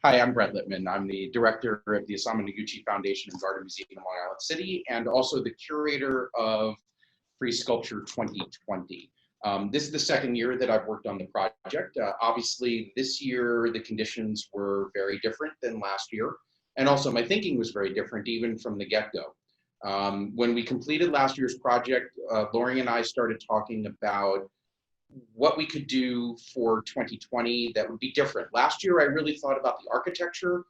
Hi, I'm Brett Littman. I'm the director of the Isamu Noguchi Foundation and Garden Museum in Long Island City, and also the curator of Frieze Sculpture 2020. This is the second year that I've worked on the project. Obviously, this year the conditions were very different than last year, and also my thinking was very different even from the get-go. When we completed last year's project, Lori and I started talking about what we could do for 2020 that would be different. Last year, I really thought about the architecture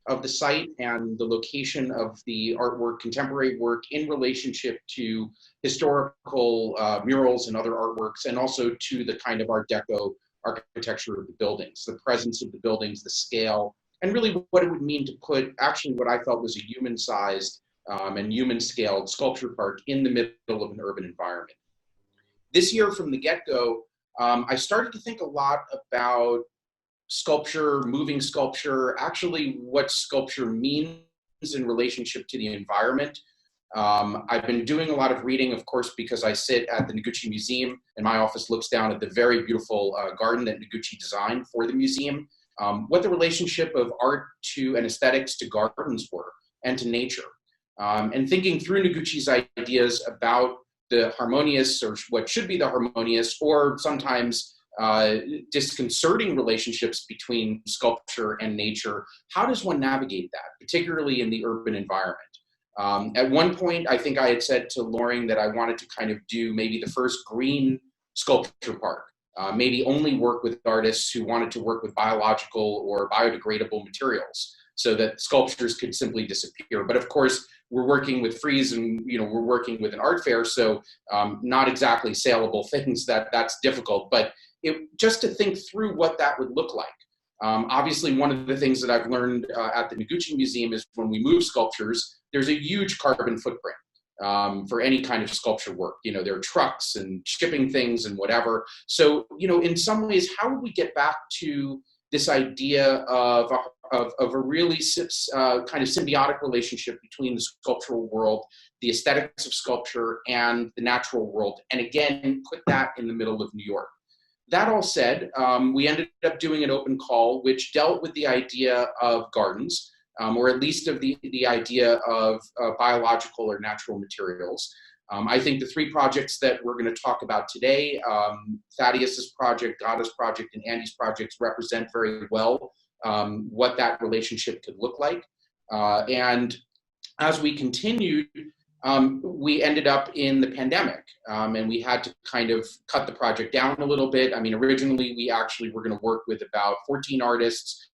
of the site and the location of the artwork, contemporary work in relationship to historical murals and other artworks, and also to the kind of Art Deco architecture of the buildings, the presence of the buildings, the scale, and really what it would mean to put actually what I felt was a human-sized and human-scaled sculpture park in the middle of an urban environment. This year from the get-go, I started to think a lot about sculpture, moving sculpture, actually what sculpture means in relationship to the environment. I've been doing a lot of reading, of course, because I sit at the Noguchi Museum and my office looks down at the very beautiful garden that Noguchi designed for the museum, what the relationship of art to and aesthetics to gardens were and to nature. And thinking through Noguchi's ideas about the harmonious, or what should be the harmonious, or sometimes disconcerting relationships between sculpture and nature. How does one navigate that, particularly in the urban environment? At one point, I think I had said to Loring that I wanted to kind of do maybe the first green sculpture park, maybe only work with artists who wanted to work with biological or biodegradable materials so that sculptures could simply disappear. But of course, we're working with Frieze and we're working with an art fair, so not exactly saleable things, that's difficult. But just to think through what that would look like. Obviously, one of the things that I've learned at the Noguchi Museum is when we move sculptures, there's a huge carbon footprint for any kind of sculpture work. There are trucks and shipping things and whatever. So, in some ways, how do we get back to this idea of a really kind of symbiotic relationship between the sculptural world, the aesthetics of sculpture, and the natural world, and again, put that in the middle of New York. That all said, we ended up doing an open call, which dealt with the idea of gardens, or at least of the idea of biological or natural materials. I think the three projects that we're going to talk about today, Thaddeus's project, Ghada's project, and Andy's projects represent very well what that relationship could look like. And as we continued, we ended up in the pandemic, and we had to kind of cut the project down a little bit. I mean, originally we actually were going to work with about 14 artists.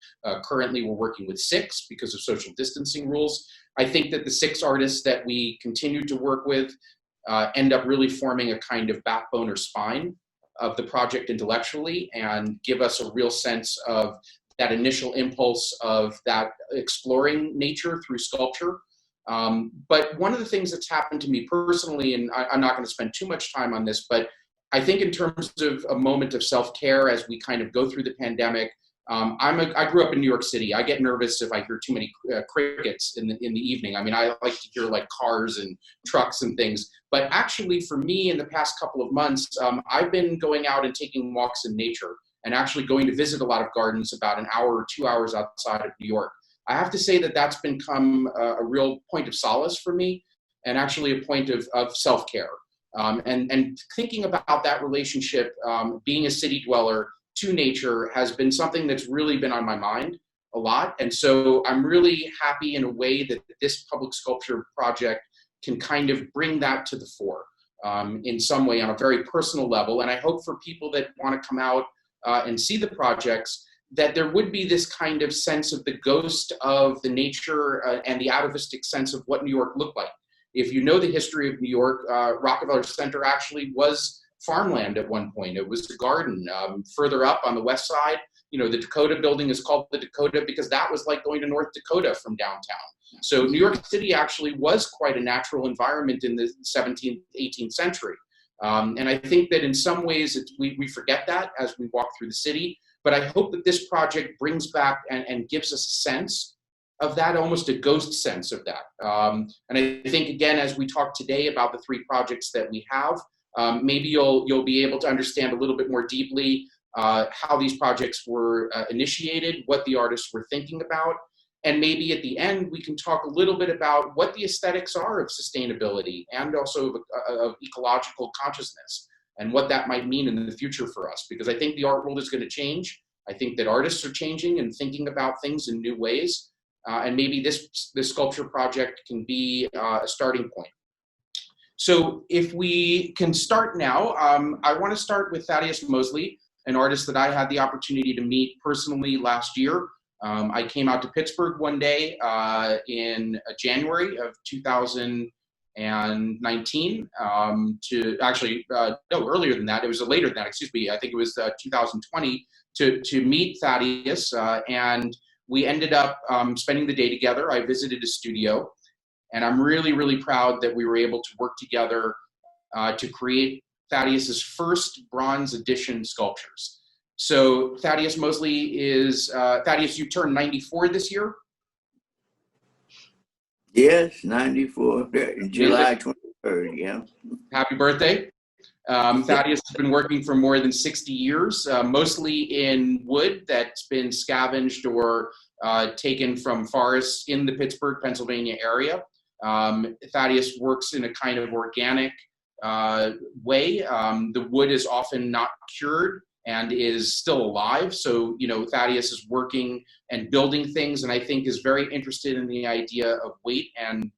Currently we're working with 6 because of social distancing rules. I think that the 6 artists that we continued to work with end up really forming a kind of backbone or spine of the project intellectually, and give us a real sense of that initial impulse of that exploring nature through sculpture. But one of the things that's happened to me personally, and I'm not going to spend too much time on this, but I think in terms of a moment of self-care as we kind of go through the pandemic, I grew up in New York City. I get nervous if I hear too many crickets in the evening. I mean, I like to hear like cars and trucks and things. But actually, for me, in the past couple of months, I've been going out and taking walks in nature, and actually going to visit a lot of gardens about an hour or 2 hours outside of New York. I have to say that that's become a real point of solace for me, and actually a point of self-care. And thinking about that relationship, being a city dweller to nature, has been something that's really been on my mind a lot. And so I'm really happy in a way that this public sculpture project can kind of bring that to the fore in some way on a very personal level. And I hope for people that want to come out and see the projects, that there would be this kind of sense of the ghost of the nature and the atavistic sense of what New York looked like. If you know the history of New York, Rockefeller Center actually was farmland at one point. It was a garden. Further up on the west side, the Dakota building is called the Dakota because that was like going to North Dakota from downtown. So New York City actually was quite a natural environment in the 17th, 18th century. And I think that in some ways we forget that as we walk through the city. But I hope that this project brings back and gives us a sense of that, almost a ghost sense of that. And I think, again, as we talk today about the 3 projects that we have, maybe you'll be able to understand a little bit more deeply how these projects were initiated, what the artists were thinking about, and maybe at the end we can talk a little bit about what the aesthetics are of sustainability and also of ecological consciousness and what that might mean in the future for us. Because I think the art world is going to change. I think that artists are changing and thinking about things in new ways. And maybe this sculpture project can be a starting point. So if we can start now, I want to start with Thaddeus Mosley, an artist that I had the opportunity to meet personally last year. I came out to Pittsburgh one day in January of 2019 to actually, no, earlier than that. It was later than that, excuse me. I think it was 2020 to meet Thaddeus. And we ended up spending the day together. I visited his studio. And I'm really, really proud that we were able to work together to create Thaddeus's first bronze edition sculptures. So Thaddeus Mosley is, Thaddeus, you turned 94 this year? Yes, 94, July 23rd, yeah. Happy birthday. Thaddeus has been working for more than 60 years, mostly in wood that's been scavenged or taken from forests in the Pittsburgh, Pennsylvania area. Thaddeus works in a kind of organic way. The wood is often not cured and is still alive. So, you know, Thaddeus is working and building things, and I think is very interested in the idea of weight and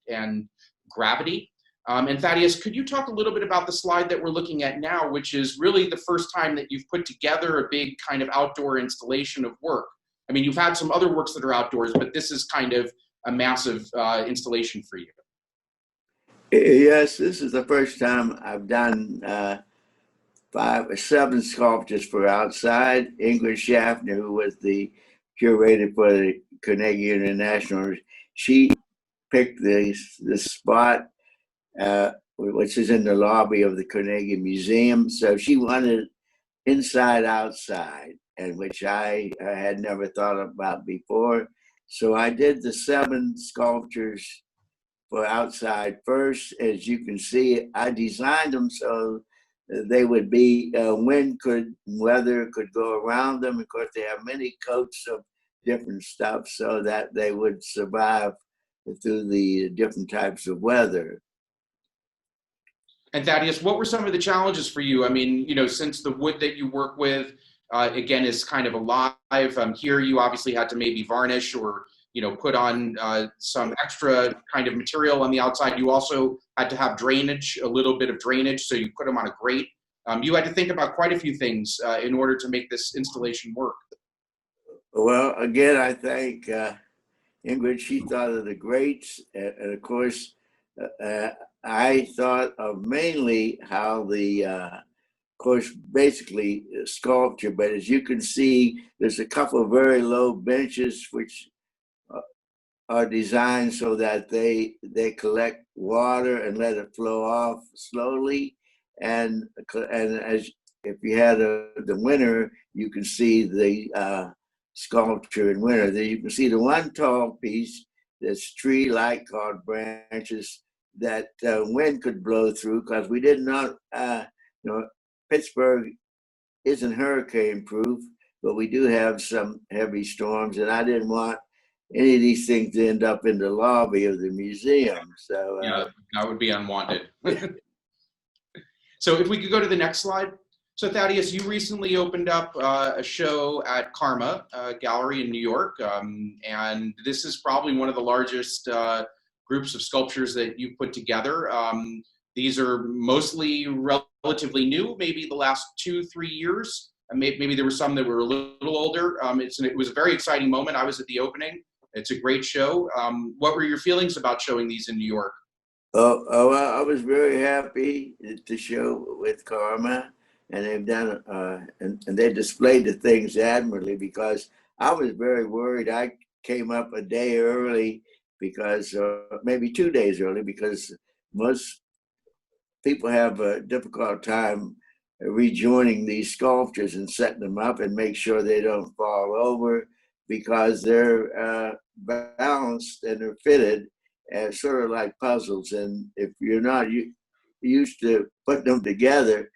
gravity. And Thaddeus, could you talk a little bit about the slide that we're looking at now, which is really the first time that you've put together a big kind of outdoor installation of work? I mean, you've had some other works that are outdoors, but this is kind of a massive installation for you. Yes, this is the first time I've done 5 or 7 sculptures for outside. Ingrid Schaffner, who was the curator for the Carnegie International, she picked the spot, which is in the lobby of the Carnegie Museum. So she wanted inside, outside, and which I had never thought about before. So I did the 7 sculptures for outside first. As you can see, I designed them so they would be, weather could go around them. Of course, they have many coats of different stuff so that they would survive through the different types of weather. And Thaddeus, what were some of the challenges for you? I mean, you know, since the wood that you work with, again, is kind of alive, here you obviously had to maybe varnish or, you know, put on some extra kind of material on the outside. You also had to have drainage, a little bit of drainage, so you put them on a grate. You had to think about quite a few things in order to make this installation work. Well, again, I think Ingrid, she thought of the grates, and of course, I thought of mainly how the, of course, basically sculpture, but as you can see, there's a couple of very low benches which are designed so that they collect water and let it flow off slowly. And as if you had the winter, you can see the sculpture in winter. Then you can see the one tall piece that's tree-like called branches that wind could blow through, because we did not, you know, Pittsburgh isn't hurricane proof, but we do have some heavy storms, and I didn't want any of these things to end up in the lobby of the museum. So yeah, that would be unwanted. So if we could go to the next slide. So Thaddeus, you recently opened up a show at Karma Gallery in New York, and this is probably one of the largest groups of sculptures that you've put together. These are mostly relatively new, maybe the last 2-3 years. And maybe there were some that were a little older. It was a very exciting moment. I was at the opening. It's a great show. What were your feelings about showing these in New York? Well, I was very happy to show with Karma, and they've done, and they displayed the things admirably, because I was very worried. I came up a day early because, maybe 2 days early, because most people have a difficult time rejoining these sculptures and setting them up and make sure they don't fall over, because they're balanced and they're fitted as sort of like puzzles. And if you're not used to putting them together,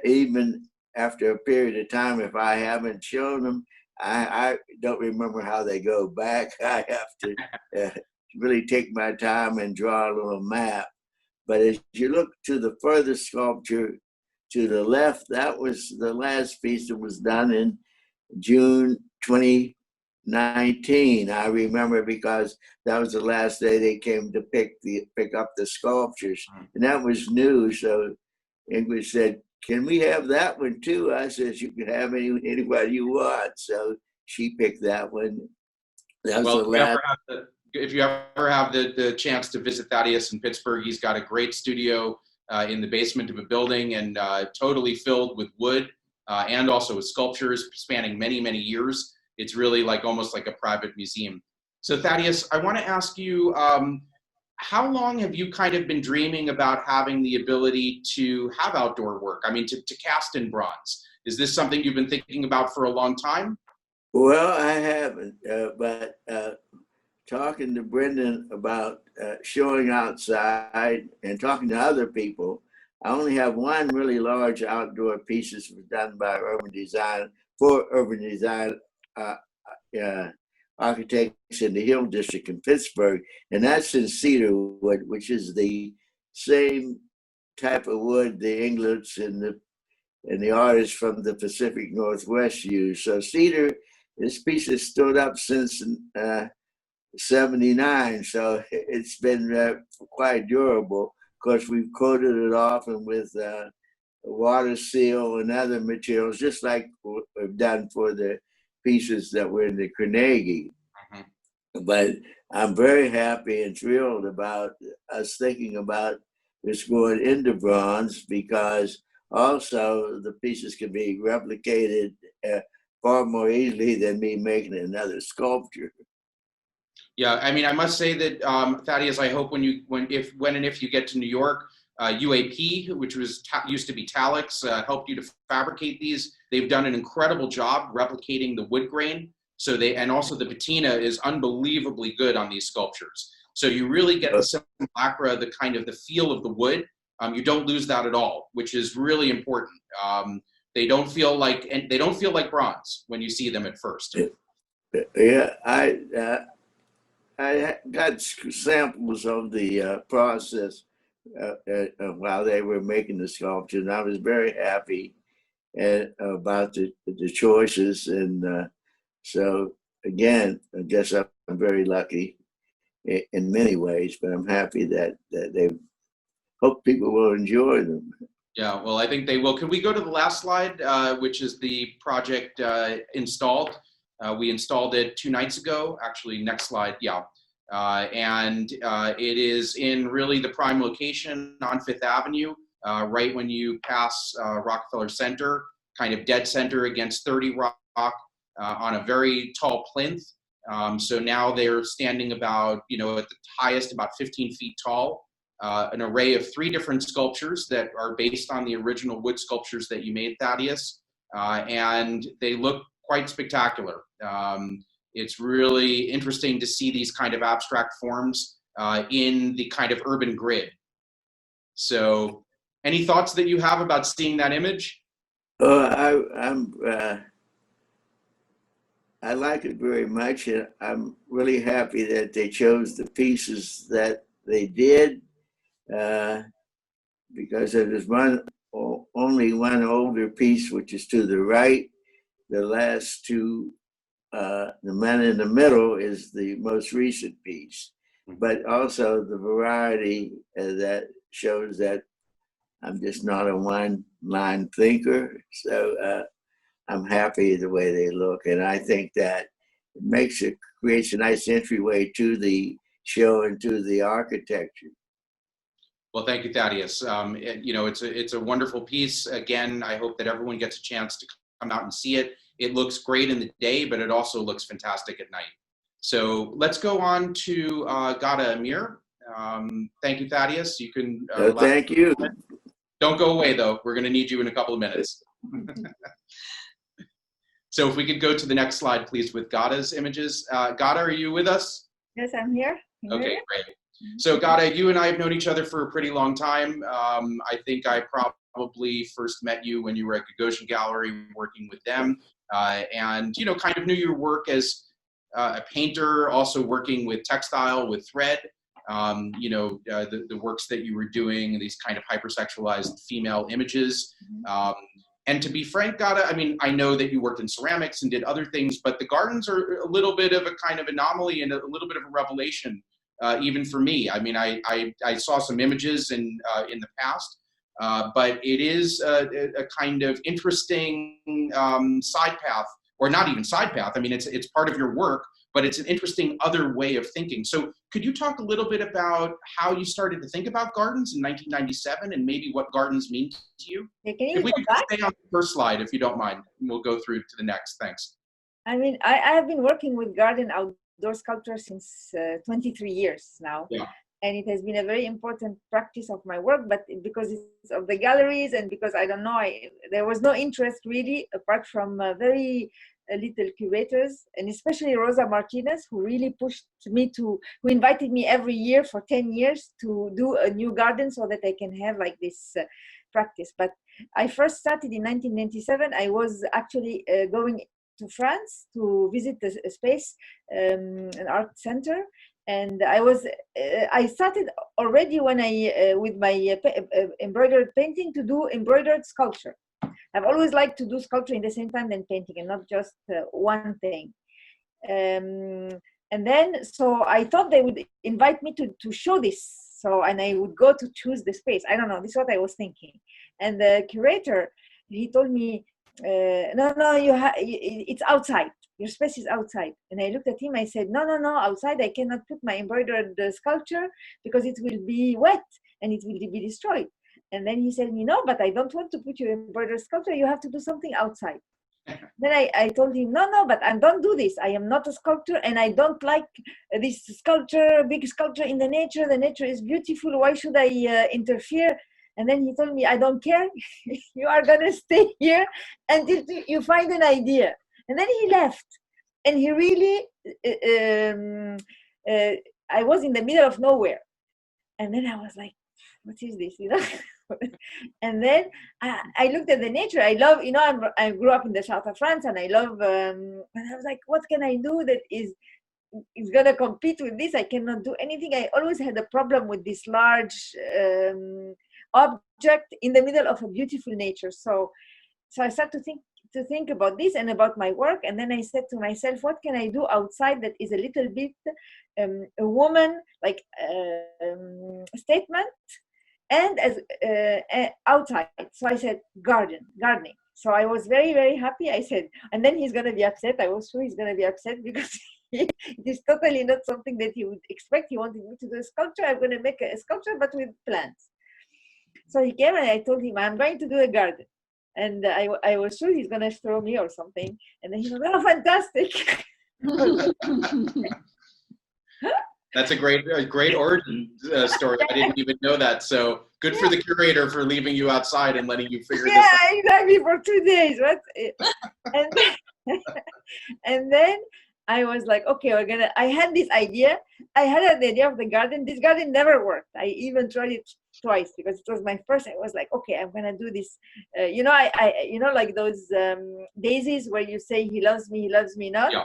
even after a period of time, if I haven't shown them, I don't remember how they go back. I have to really take my time and draw a little map. But as you look to the further sculpture to the left, that was the last piece that was done in June 2019. I remember because that was the last day they came to pick up the sculptures, and that was new. So Ingrid said, "Can we have that one too?" I said, "You can have anybody you want." So she picked that one. That was the last. If you ever have the chance to visit Thaddeus in Pittsburgh, he's got a great studio in the basement of a building, and totally filled with wood and also with sculptures spanning many, many years. It's really almost like a private museum. So Thaddeus, I want to ask you, how long have you kind of been dreaming about having the ability to have outdoor work? I mean, to cast in bronze. Is this something you've been thinking about for a long time? Well, I haven't, but talking to Brendan about showing outside and talking to other people, I only have one really large outdoor piece that was done by urban design architects in the Hill District in Pittsburgh, and that's in cedar wood, which is the same type of wood the English and the artists from the Pacific Northwest use. So cedar, this piece has stood up since 79, so it's been quite durable. Of course, we've coated it often with water seal and other materials, just like we've done for the pieces that were in the Carnegie. But I'm very happy and thrilled about us thinking about this going into bronze, because also the pieces can be replicated far more easily than me making another sculpture. Yeah, I mean, I must say that Thaddeus, I hope when and if you get to New York, UAP, which used to be Talix, helped you to fabricate these. They've done an incredible job replicating the wood grain. And also the patina is unbelievably good on these sculptures. So you really get the simulacra, the kind of the feel of the wood. You don't lose that at all, which is really important. They don't feel like bronze when you see them at first. Yeah, I got samples of the process while they were making the sculpture, and I was very happy about the choices. And so again, I guess I'm very lucky in many ways, but I'm happy that they hope people will enjoy them. Yeah, well, I think they will. Can we go to the last slide, which is the project installed? We installed it 2 nights ago. Actually, next slide, yeah. And it is in really the prime location on 5th Avenue, right when you pass Rockefeller Center, kind of dead center against 30 Rock, on a very tall plinth. So now they're standing about, at the highest, about 15 feet tall. An array of 3 different sculptures that are based on the original wood sculptures that you made, Thaddeus, and they look quite spectacular. It's really interesting to see these kind of abstract forms in the kind of urban grid. So any thoughts that you have about seeing that image? I like it very much, and I'm really happy that they chose the pieces that they did, because there's only one older piece, which is to the right. The last 2, the man in the middle is the most recent piece, but also the variety that shows that I'm just not a one-line thinker. So I'm happy the way they look, and I think that creates a nice entryway to the show and to the architecture. Well, thank you, Thaddeus. It's a wonderful piece. Again, I hope that everyone gets a chance to come out and see it. It looks great in the day, but it also looks fantastic at night. So let's go on to Ghada Amer. Thank you, Thaddeus. You can. Thank you. Don't go away, though. We're going to need you in a couple of minutes. So if we could go to the next slide, please, with Ghada's images. Ghada, are you with us? Yes, I'm here. Okay, great. So Ghada, you and I have known each other for a pretty long time. I think I probably first met you when you were at Gagosian Gallery working with them, and kind of knew your work as a painter, also working with textile, with thread. The works that you were doing, these kind of hypersexualized female images. And to be frank, Ghada, I mean, I know that you worked in ceramics and did other things, but the gardens are a little bit of a kind of anomaly and a little bit of a revelation, even for me. I mean, I saw some images in the past, but it is a kind of interesting side path, or not even side path. I mean, it's part of your work, but it's an interesting other way of thinking. So could you talk a little bit about how you started to think about gardens in 1997 and maybe what gardens mean to you? If we could stay on the first slide, if you don't mind, and we'll go through to the next. Thanks. I mean, I have been working with garden outdoor sculpture since 23 years now. Yeah. And it has been a very important practice of my work, but because it's of the galleries and because I don't know, there was no interest really, apart from very little curators, and especially Rosa Martinez, who really pushed me who invited me every year for 10 years to do a new garden so that I can have like this practice. But I first started in 1997. I was actually going to France to visit a space, an art center. And I started already when with my embroidered painting to do embroidered sculpture. I've always liked to do sculpture in the same time than painting, and not just one thing. And then, so I thought they would invite me to show this. And I would go to choose the space. I don't know, this is what I was thinking. And the curator, he told me, no, it's outside. Your space is outside. And I looked at him, I said, no, outside I cannot put my embroidered sculpture because it will be wet and it will be destroyed. And then he said, no, but I don't want to put your embroidered sculpture, you have to do something outside. Then I told him, no, but I don't do this. I am not a sculptor and I don't like this sculpture, big sculpture in the nature. The nature is beautiful, why should I interfere? And then he told me, I don't care, you are gonna stay here until you find an idea. And then he left, and he really, I was in the middle of nowhere. And then I was like, what is this, And then I looked at the nature. I love, I grew up in the south of France, and I love, and I was like, what can I do that is gonna compete with this? I cannot do anything. I always had a problem with this large object in the middle of a beautiful nature. So I started to think about this and about my work, and then I said to myself, what can I do outside that is a little bit a woman like statement, and as outside. So I said gardening. So I was very, very happy. I said, and then he's gonna be upset. I was sure he's gonna be upset because it is totally not something that he would expect. He wanted me to do a sculpture. I'm gonna make a sculpture but with plants. So he came and I told him, I'm going to do a garden. And I was sure he's going to throw me or something. And then he was, oh, fantastic. That's a great origin story. I didn't even know that. So good for the curator for leaving you outside and letting you figure this out. Yeah, exactly, for 2 days. Right? And then I was like, okay, I had this idea. I had an idea of the garden. This garden never worked. I even tried it twice because it was my first. I was like, okay, I'm gonna do this. Like those daisies where you say he loves me not. Yeah.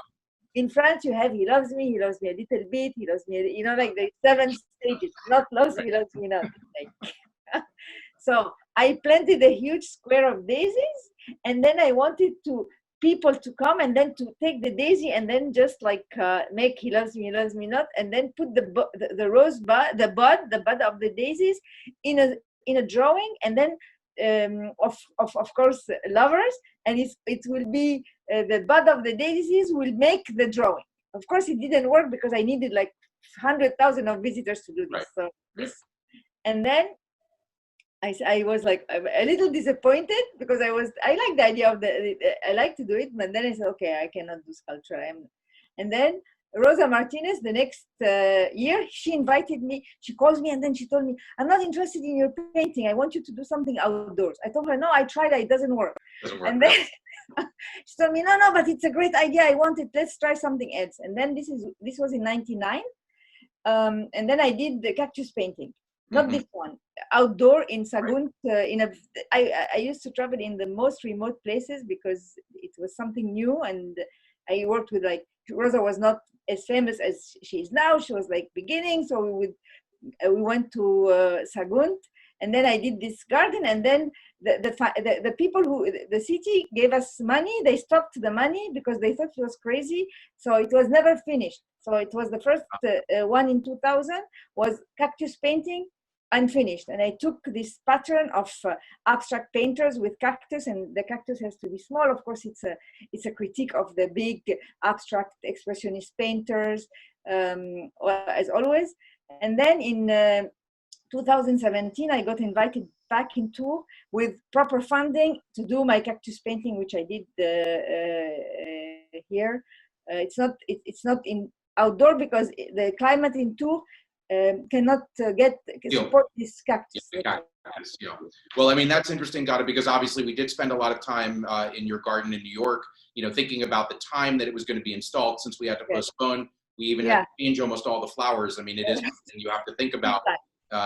In France, you have he loves me a little bit, he loves me, like the 7 stages. Not loves me not. So I planted a huge square of daisies, and then I wanted people to come and then to take the daisy and then just like make he loves me not, and then put the rose bud, the bud of the daisies in a drawing, and then of course lovers, and it will be the bud of the daisies will make the drawing. Of course it didn't work because I needed like 100,000 of visitors to do this. Right. So this, and then I was like a little disappointed because I like the idea of I like to do it, but then I said, okay, I cannot do sculpture. And then Rosa Martinez, the next year, she invited me, she calls me and then she told me, I'm not interested in your painting. I want you to do something outdoors. I told her, no, I tried it doesn't work. And then she told me, no, but it's a great idea. I want it. Let's try something else. And then this was in 99. And then I did the cactus painting. not this one, outdoor in Sagunt. I used to travel in the most remote places because it was something new, and I worked with like Rosa was not as famous as she is now. She was like beginning, so we went to Sagunt, and then I did this garden, and then the people the city gave us money. They stopped the money because they thought it was crazy, so it was never finished. So it was the first one in 2000 was cactus painting, unfinished, and I took this pattern of abstract painters with cactus, and the cactus has to be small. Of course, it's a critique of the big abstract expressionist painters, as always. And then in 2017, I got invited back into with proper funding to do my cactus painting, which I did here. It's not in outdoor because the climate in Tours cannot support this cactus. Yeah, cactus, yeah. Well, I mean, that's interesting, Ghada, because obviously we did spend a lot of time in your garden in New York, thinking about the time that it was going to be installed since we had to postpone. We even had to change almost all the flowers. I mean, it is something you have to think about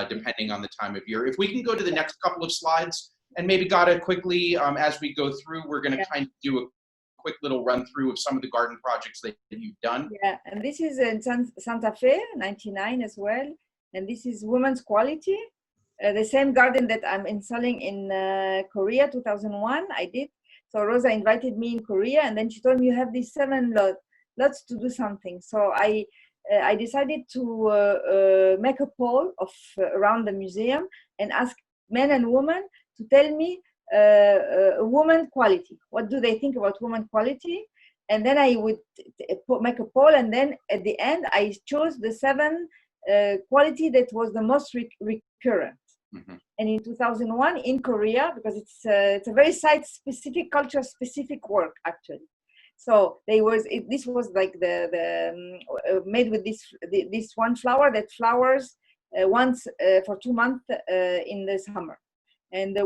depending on the time of year. If we can go to the next couple of slides, and maybe Ghada quickly, as we go through, we're going to kind of do a quick little run through of some of the garden projects that you've done. Yeah, and this is in Santa Fe, 99 as well. And this is Women's Quality, the same garden that I'm installing in Korea, 2001, I did. So Rosa invited me in Korea, and then she told me, you have these 7 lots to do something. So I decided to make a poll of around the museum and ask men and women to tell me woman quality. What do they think about woman quality? And then I would make a poll, and then at the end I chose the 7 quality that was the most recurrent. Mm-hmm. And in 2001 in Korea, because it's a very site-specific, culture-specific work actually. So this was like made with this one flower that flowers once for 2 months in the summer. And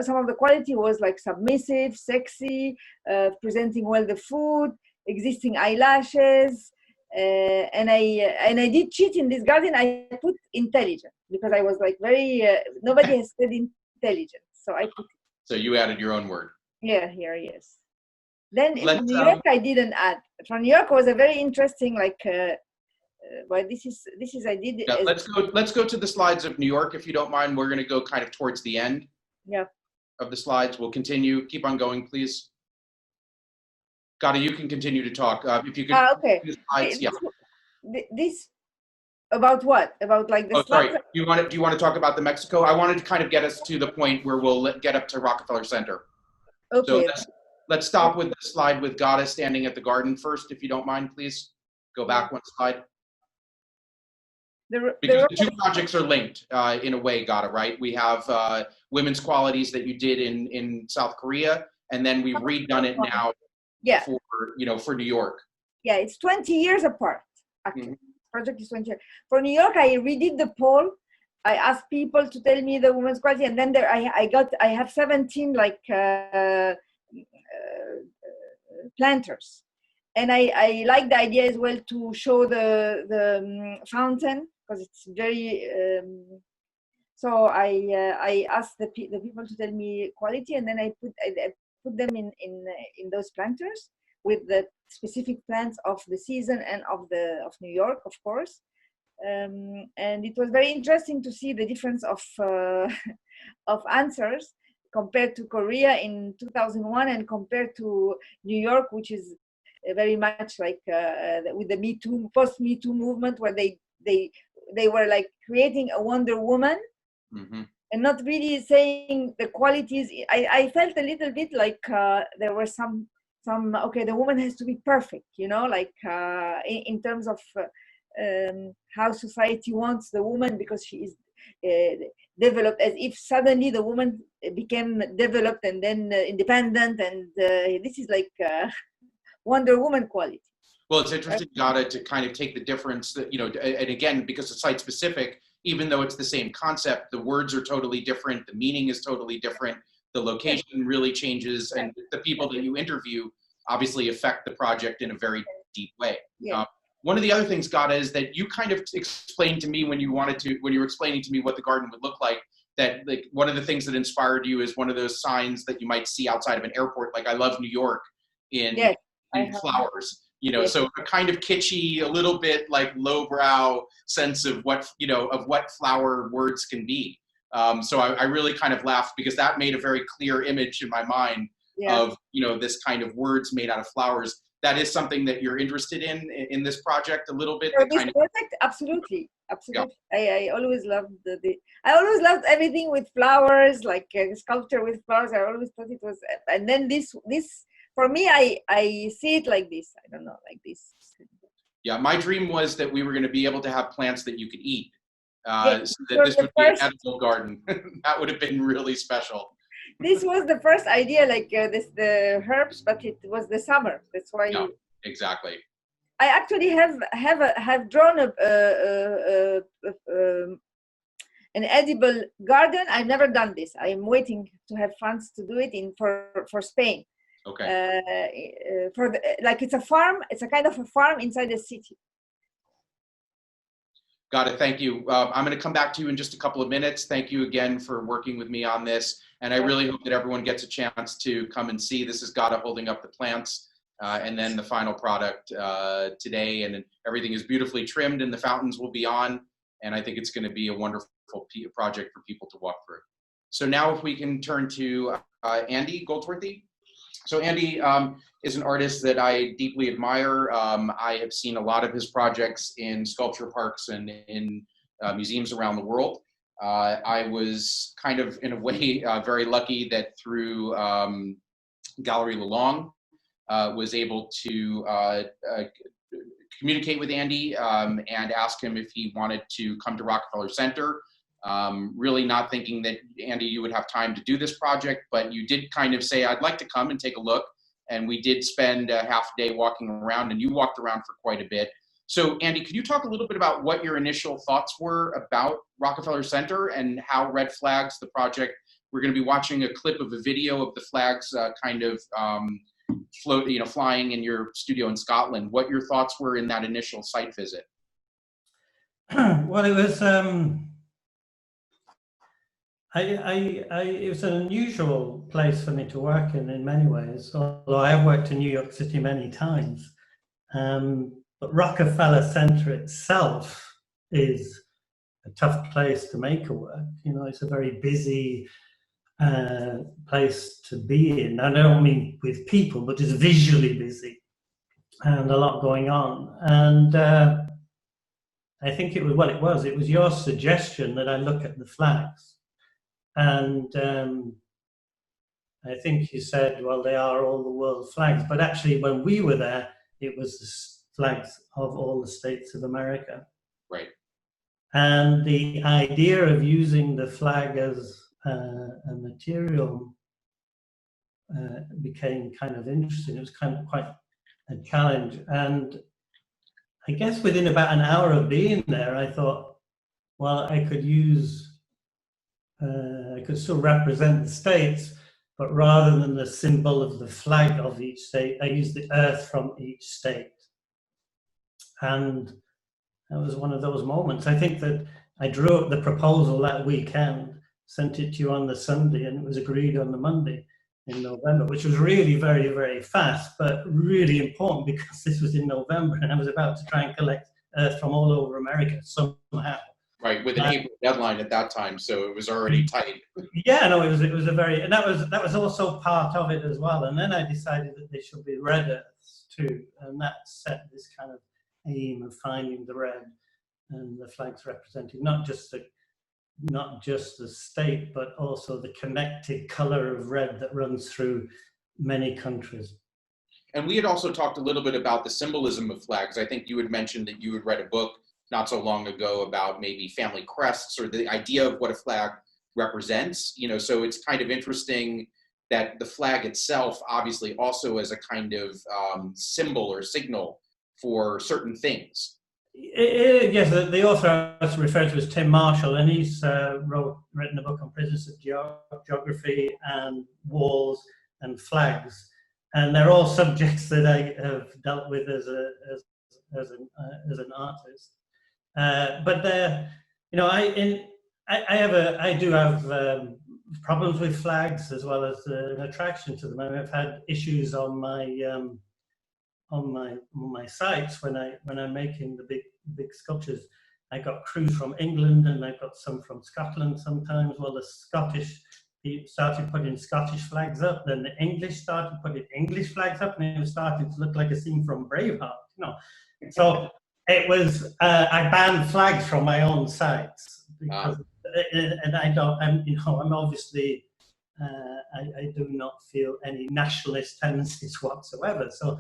some of the quality was like submissive, sexy, presenting well the food, existing eyelashes, and I did cheat in this garden. I put intelligent because I was like nobody has said intelligent, so I put it. So you added your own word. Yeah, here, yes. Then in New York, I didn't add. From New York was a very interesting but this is I did. Yeah, let's go to the slides of New York if you don't mind. We're going to go kind of towards the end. Yeah. Of the slides, we'll continue. Keep on going, please. Ghada, you can continue to talk. If you could. Okay. Slides, yeah. This about what? About like the. Oh, sorry. Do you want to talk about the Mexico? I wanted to kind of get us to the point where we'll get up to Rockefeller Center. Okay. So let's stop with the slide with Ghada standing at the garden first, if you don't mind, please. Go back one slide. Because the 2 projects are linked in a way, Ghada, right? We have women's qualities that you did in South Korea, and then we've redone it now for New York. Yeah, it's 20 years apart, actually. Mm-hmm. Project is 20 years. For New York, I redid the poll. I asked people to tell me the women's quality, and then I have 17 like planters. And I like the idea as well to show the fountain, because it's very, so I asked the people to tell me quality, and then I put them in those planters with the specific plants of the season and of New York, of course. And it was very interesting to see the difference of answers compared to Korea in 2001 and compared to New York, which is very much like with the Me Too, post-Me Too movement, where they were like creating a Wonder Woman, mm-hmm. and not really saying the qualities. I felt a little bit like there were some okay, the woman has to be perfect, like in terms of how society wants the woman, because she is developed, as if suddenly the woman became developed and then independent, and this is like Wonder Woman quality. Well, it's interesting, Ghada, to kind of take the difference that, and again, because it's site specific, even though it's the same concept, the words are totally different, the meaning is totally different, the location really changes, and the people that you interview obviously affect the project in a very deep way. Yeah. one of the other things, Ghada, is that you kind of explained to me when you were explaining to me what the garden would look like, that like one of the things that inspired you is one of those signs that you might see outside of an airport, like "I love New York" in flowers. You know, so a kind of kitschy, a little bit like lowbrow sense of what, you know, of what flower words can be. So I really kind of laughed because that made a very clear image in my mind of, you know, this kind of words made out of flowers. That is something that you're interested in this project a little bit. For this project, absolutely. Yeah. I always loved I always loved everything with flowers, like sculpture with flowers. I always thought it was, and then this for me, I see it like this. I don't know, like this. Yeah, my dream was that we were going to be able to have plants that you could eat. So that this would be an edible garden. That would have been really special. This was the first idea, like the herbs, but it was the summer. That's why. Yeah, exactly. I actually have drawn an edible garden. I've never done this. I'm waiting to have funds to do it for Spain. Okay. Like it's a farm. It's a kind of a farm inside a city. Got it. Thank you. I'm going to come back to you in just a couple of minutes. Thank you again for working with me on this. And I really hope that everyone gets a chance to come and see. This is Ghada holding up the plants and then the final product today. And everything is beautifully trimmed and the fountains will be on. And I think it's going to be a wonderful project for people to walk through. So now if we can turn to Andy Goldsworthy. So Andy is an artist that I deeply admire. I have seen a lot of his projects in sculpture parks and in museums around the world. I was kind of, in a way, very lucky that through Gallery Lalong was able to communicate with Andy and ask him if he wanted to come to Rockefeller Center. Really not thinking that, Andy, you would have time to do this project, but you did kind of say, I'd like to come and take a look. And we did spend a half a day walking around, and you walked around for quite a bit. So Andy, could you talk a little bit about what your initial thoughts were about Rockefeller Center and how Red Flags, the project, we're going to be watching a clip of a video of the flags kind of flying in your studio in Scotland. What your thoughts were in that initial site visit? Well, it was, it was an unusual place for me to work in many ways, although I have worked in New York City many times. But Rockefeller Center itself is a tough place to make a work. You know, it's a very busy place to be in. I don't mean with people, but it's visually busy and a lot going on. And I think it was what it was. It was your suggestion that I look at the flags. And I think you said, well, they are all the world flags. But actually, when we were there, it was the flags of all the states of America. Right. And the idea of using the flag as a material became kind of interesting. It was kind of quite a challenge. And I guess within about an hour of being there, I thought, well, I could use, I could still represent the states, but rather than the symbol of the flag of each state, I used the earth from each state. And that was one of those moments. I think that I drew up the proposal that weekend, sent it to you on the Sunday, and it was agreed on the Monday in November, which was really very, very fast, but really important because this was in November and I was about to try and collect earth from all over America somehow. Right, with an April deadline at that time, so it was already tight. Yeah, no, it was a very, and that was also part of it as well. And then I decided that they should be red earths too, and that set this kind of aim of finding the red and the flags representing not just the state, but also the connected color of red that runs through many countries. And we had also talked a little bit about the symbolism of flags. I think you had mentioned that you had read a book not so long ago about maybe family crests or the idea of what a flag represents. You know, so it's kind of interesting that the flag itself obviously also as a kind of symbol or signal for certain things. Yes, the author I was referred to as Tim Marshall, and he's written a book on prisons of geography and walls and flags, and they're all subjects that I have dealt with as an artist. But you know, I do have problems with flags as well as an attraction to them. I mean, I've had issues on my sites when I'm making the big sculptures. I got crews from England and I've got some from Scotland sometimes. Well, the Scottish started putting Scottish flags up, then the English started putting English flags up, and it was starting to look like a scene from Braveheart, you know. So it was I banned flags from my own sites because, and I'm obviously I do not feel any nationalist tendencies whatsoever. So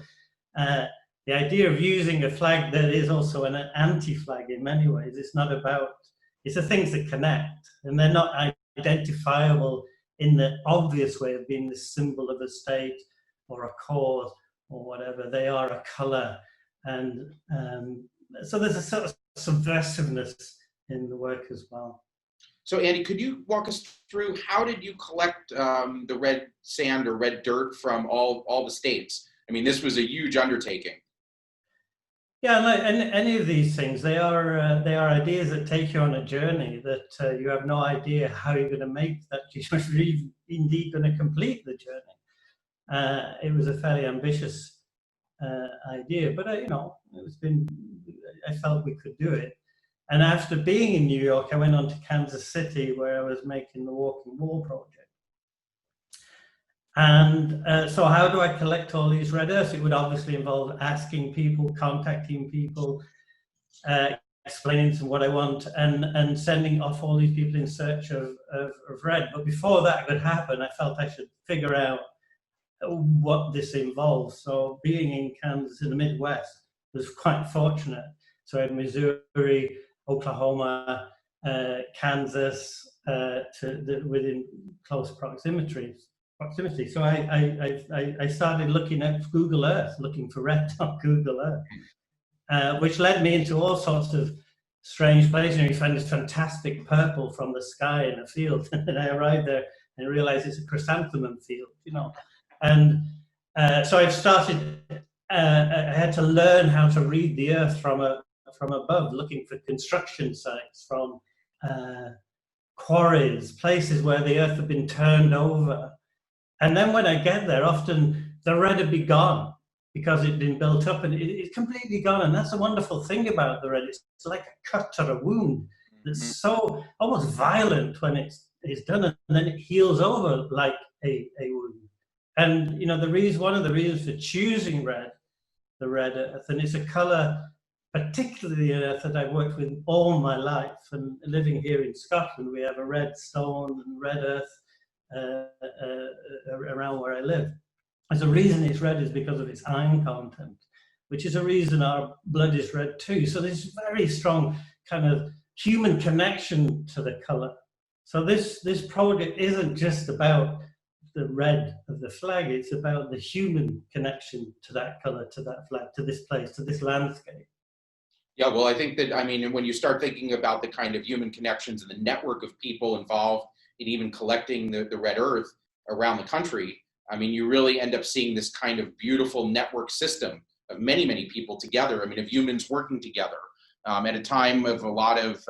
the idea of using a flag that is also an anti-flag in many ways, it's the things that connect, and they're not identifiable in the obvious way of being the symbol of a state or a cause or whatever. They are a color, and so there's a sort of subversiveness in the work as well. So Andy, could you walk us through how did you collect the red sand or red dirt from all the states? I mean, this was a huge undertaking. Yeah, like any of these things, they are ideas that take you on a journey that you have no idea how you're going to make, that you're indeed going to complete the journey. It was a fairly ambitious idea, but you know, I felt we could do it. And after being in New York, I went on to Kansas City, where I was making the Walking Wall project. And so how do I collect all these red earths? It would obviously involve asking people, contacting people, explaining to them what I want, and sending off all these people in search of red. But before that could happen, I felt I should figure out what this involves. So being in Kansas, in the Midwest, was quite fortunate. So I had Missouri, Oklahoma, Kansas, within close proximity. So I started looking at Google Earth, looking for red on Google Earth, which led me into all sorts of strange places. You find this fantastic purple from the sky in a field, and I arrived there and realized it's a chrysanthemum field, you know. And so I started. I had to learn how to read the earth from above, looking for construction sites, from quarries, places where the earth had been turned over. And then when I get there, often the red had been gone because it had been built up, and it's completely gone. And that's a wonderful thing about the red. It's like a cut or a wound that's so almost violent when it's done, and then it heals over like a wound. And you know, one of the reasons for choosing the red earth, and it's a color, particularly the earth that I've worked with all my life. And living here in Scotland, we have a red stone and red earth around where I live. As a reason it's red is because of its iron content, which is a reason our blood is red too. So there's very strong kind of human connection to the color. So this project isn't just about the red of the flag, it's about the human connection to that color, to that flag, to this place, to this landscape. Yeah, well, I think that, I mean, when you start thinking about the kind of human connections and the network of people involved in even collecting the red earth around the country, I mean, you really end up seeing this kind of beautiful network system of many, many people together. I mean, of humans working together at a time of a lot of,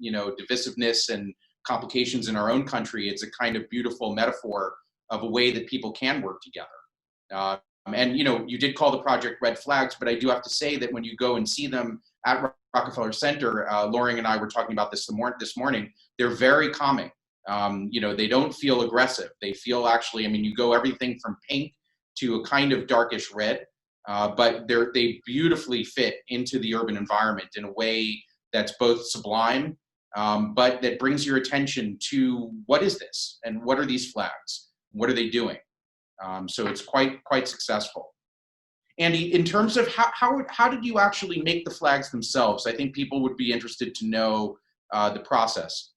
divisiveness and complications in our own country. It's a kind of beautiful metaphor of a way that people can work together. And, you know, you did call the project Red Flags, but I do have to say that when you go and see them at Rockefeller Center, Loring and I were talking about this this morning, they're very calming. They don't feel aggressive. They feel actually, I mean, you go everything from pink to a kind of darkish red, but they beautifully fit into the urban environment in a way that's both sublime, but that brings your attention to what is this and what are these flags? What are they doing? So it's quite successful. Andy, in terms of how did you actually make the flags themselves? I think people would be interested to know the process.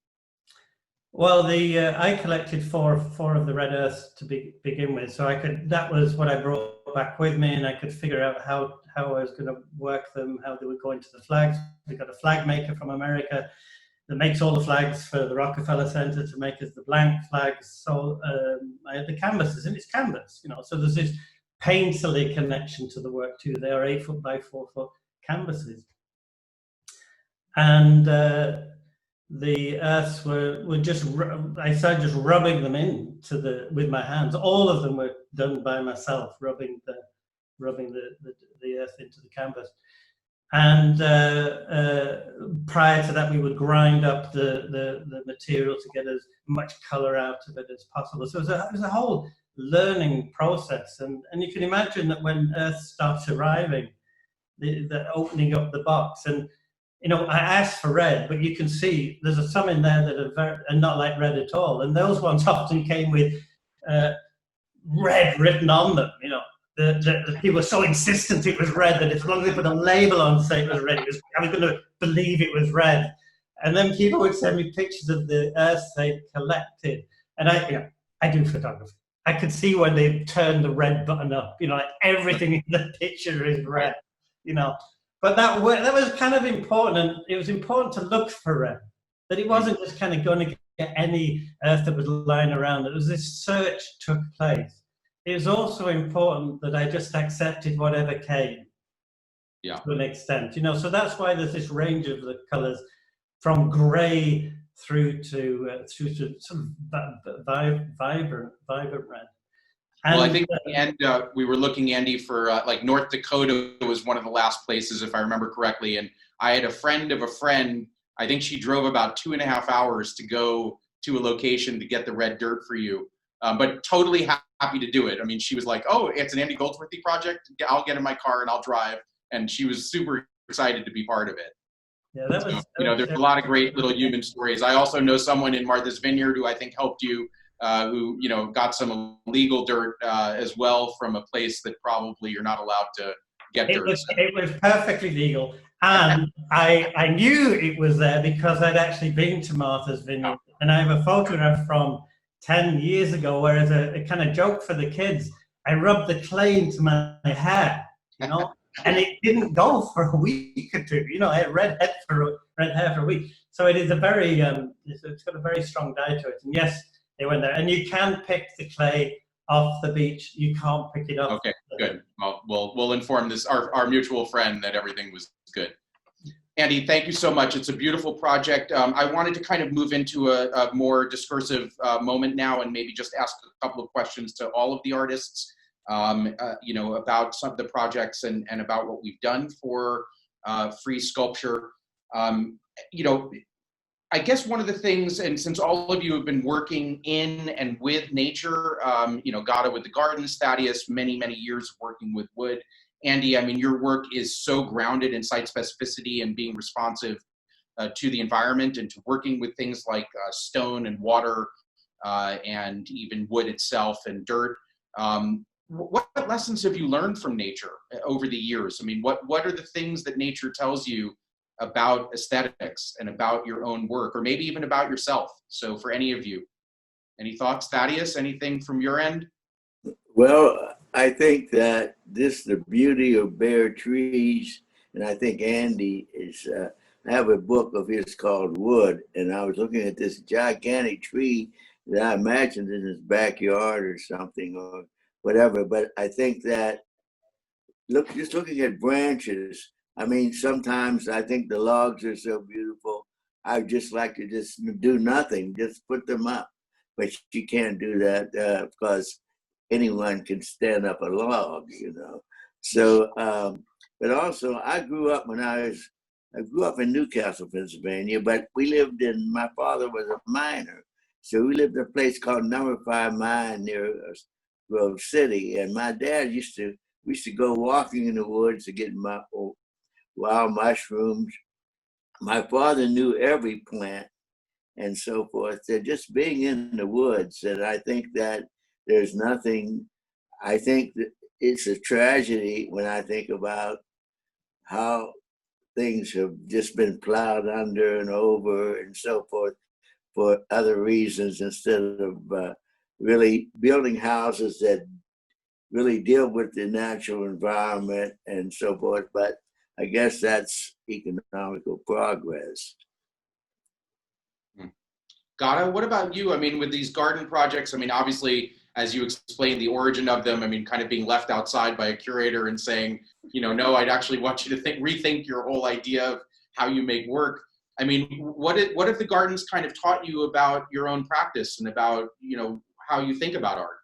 Well, I collected four of the red earths to begin with, so that was what I brought back with me, and I could figure out how I was going to work them, how they would go into the flags. We got a flag maker from America that makes all the flags for the Rockefeller Center to make us the blank flags. So I had the canvases, and it's canvas, you know. So there's this painterly connection to the work too. They are 8 foot by 4 foot canvases. And the earths were just, I started just rubbing them with my hands. All of them were done by myself, rubbing the earth into the canvas. And prior to that, we would grind up the material to get as much color out of it as possible. So it was a whole learning process. And you can imagine that when earth starts arriving, the opening up the box, and I asked for red, but you can see there's some in there that are not like red at all. And those ones often came with red written on them. The people were so insistent it was red that as long as they put a label on to say it was red, I was going to believe it was red. And then people would send me pictures of the earth they'd collected. And I do photography. I could see when they turned the red button up, like everything in the picture is red, But that was kind of important, and it was important to look for red, that it wasn't just kind of going to get any earth that was lying around. It was this search took place. It was also important that I just accepted whatever came, to an extent, So that's why there's this range of the colors, from grey through to some vibrant red. And, well, I think we were looking, Andy, for like North Dakota was one of the last places, if I remember correctly. And I had a friend of a friend. I think she drove about 2.5 hours to go to a location to get the red dirt for you. But totally happy to do it. I mean, she was like, "Oh, it's an Andy Goldsworthy project. I'll get in my car and I'll drive." And she was super excited to be part of it. Yeah, that was. There's a lot of great little human stories. I also know someone in Martha's Vineyard who I think helped you, who got some illegal dirt as well from a place that probably you're not allowed to get dirt. It was perfectly legal, and I knew it was there because I'd actually been to Martha's Vineyard, and I have a photograph from 10 years ago where, as a kind of joke for the kids, I rubbed the clay into my hair, and it didn't go for a week or two. I had red hair for a week. So it is a very, it's got a very strong dye to it. And yes, they went there. And you can pick the clay off the beach. You can't pick it up. Okay, good. Well, we'll inform our mutual friend that everything was good. Andy, thank you so much. It's a beautiful project. I wanted to kind of move into a more discursive moment now and maybe just ask a couple of questions to all of the artists, about some of the projects and about what we've done for Frieze Sculpture. I guess one of the things, and since all of you have been working in and with nature, Ghada with the gardens, Thaddeus, many, many years working with wood. Andy, I mean, your work is so grounded in site specificity and being responsive to the environment and to working with things like stone and water and even wood itself and dirt. What lessons have you learned from nature over the years? I mean, what are the things that nature tells you about aesthetics and about your own work, or maybe even about yourself? So for any of you, any thoughts? Thaddeus, anything from your end? Well, I think that the beauty of bare trees, and I think Andy is, I have a book of his called Wood, and I was looking at this gigantic tree that I imagined in his backyard or something or whatever, but I think that just looking at branches, I mean, sometimes I think the logs are so beautiful, I just like to just do nothing, just put them up. But you can't do that because anyone can stand up a log, So, but also I grew up in Newcastle, Pennsylvania, but my father was a miner. So we lived in a place called Number 5 Mine near Grove City. And my dad we used to go walking in the woods to get wild mushrooms. My father knew every plant and so forth. So just being in the woods, and I think that there's nothing, I think that it's a tragedy when I think about how things have just been plowed under and over and so forth for other reasons instead of really building houses that really deal with the natural environment and so forth. But I guess that's economical progress. Ghada, what about you? I mean, with these garden projects, I mean, obviously, as you explain the origin of them, I mean, kind of being left outside by a curator and saying, no, I'd actually want you to rethink your whole idea of how you make work. I mean, what have the gardens kind of taught you about your own practice and about, how you think about art?